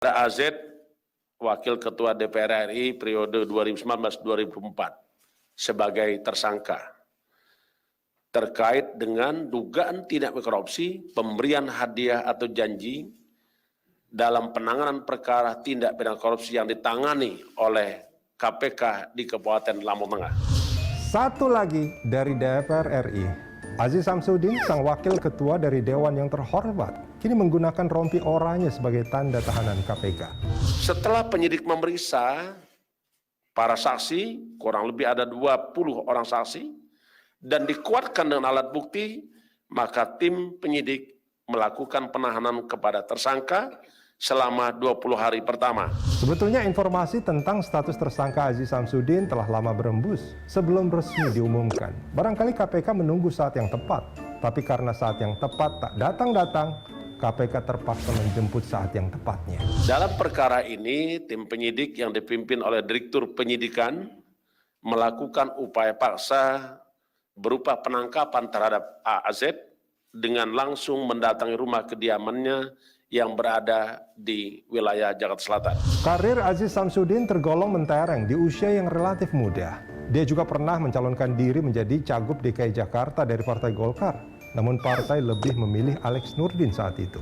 Ada AZ, Wakil Ketua DPR RI periode 2019-2024 sebagai tersangka terkait dengan dugaan tindak korupsi, pemberian hadiah atau janji dalam penanganan perkara tindak pidana korupsi yang ditangani oleh KPK di Kabupaten Lampung Tengah. Satu lagi dari DPR RI, Aziz Samsudin, sang wakil ketua dari Dewan yang terhormat, kini menggunakan rompi oranye sebagai tanda tahanan KPK. Setelah penyidik memeriksa para saksi, kurang lebih ada 20 orang saksi, dan dikuatkan dengan alat bukti, maka tim penyidik melakukan penahanan kepada tersangka selama 20 hari pertama. Sebetulnya informasi tentang status tersangka Aziz Samsudin telah lama berembus sebelum resmi diumumkan. Barangkali KPK menunggu saat yang tepat, tapi karena saat yang tepat tak datang-datang, KPK terpaksa menjemput saat yang tepatnya. Dalam perkara ini, tim penyidik yang dipimpin oleh Direktur Penyidikan melakukan upaya paksa berupa penangkapan terhadap AZ dengan langsung mendatangi rumah kediamannya yang berada di wilayah Jakarta Selatan. Karir Aziz Samsudin tergolong mentereng di usia yang relatif muda. Dia juga pernah mencalonkan diri menjadi Cagup DKI Jakarta dari Partai Golkar. Namun partai lebih memilih Alex Nurdin saat itu.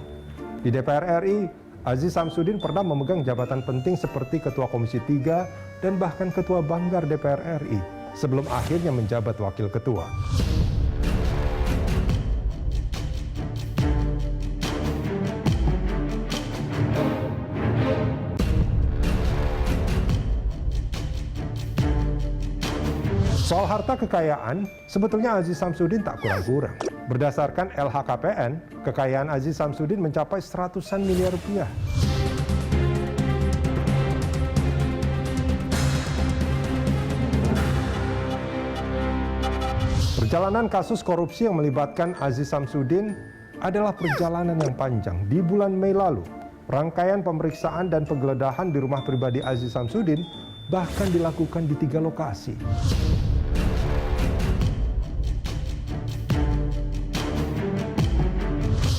Di DPR RI, Aziz Samsudin pernah memegang jabatan penting seperti Ketua Komisi 3 dan bahkan Ketua Banggar DPR RI sebelum akhirnya menjabat Wakil Ketua. Soal harta kekayaan, sebetulnya Aziz Samsudin tak kurang-kurang. Berdasarkan LHKPN, kekayaan Aziz Samsudin mencapai seratusan miliar rupiah. Perjalanan kasus korupsi yang melibatkan Aziz Samsudin adalah perjalanan yang panjang. Di bulan Mei lalu, rangkaian pemeriksaan dan penggeledahan di rumah pribadi Aziz Samsudin bahkan dilakukan di 3 lokasi.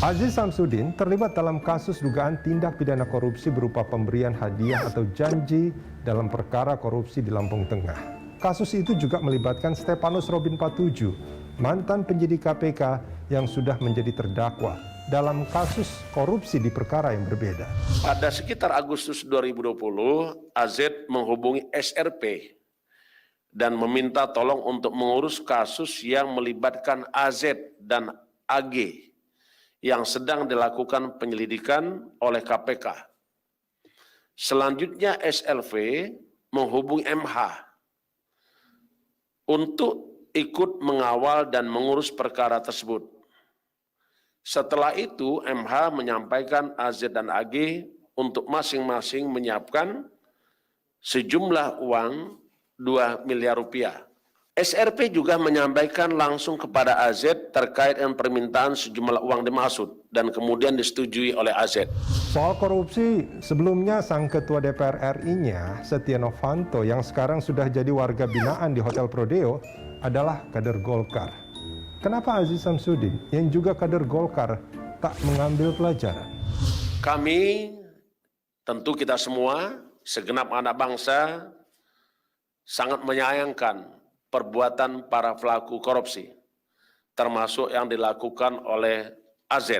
Aziz Samsudin terlibat dalam kasus dugaan tindak pidana korupsi berupa pemberian hadiah atau janji dalam perkara korupsi di Lampung Tengah. Kasus itu juga melibatkan Stepanus Robin Patuju, mantan penyidik KPK yang sudah menjadi terdakwa dalam kasus korupsi di perkara yang berbeda. Pada sekitar Agustus 2020, AZ menghubungi SRP dan meminta tolong untuk mengurus kasus yang melibatkan AZ dan AG yang sedang dilakukan penyelidikan oleh KPK. Selanjutnya SLV menghubungi MH untuk ikut mengawal dan mengurus perkara tersebut. Setelah itu MH menyampaikan AZ dan AG untuk masing-masing menyiapkan sejumlah uang 2 miliar rupiah. SRP juga menyampaikan langsung kepada AZ terkait dengan permintaan sejumlah uang dimaksud dan kemudian disetujui oleh AZ. Soal korupsi, sebelumnya sang ketua DPR RI-nya, Setia Novanto, yang sekarang sudah jadi warga binaan di Hotel Prodeo, adalah kader Golkar. Kenapa Aziz Samsudin, yang juga kader Golkar, tak mengambil pelajaran? Kami, tentu kita semua, segenap anak bangsa, sangat menyayangkan perbuatan para pelaku korupsi, termasuk yang dilakukan oleh AZ.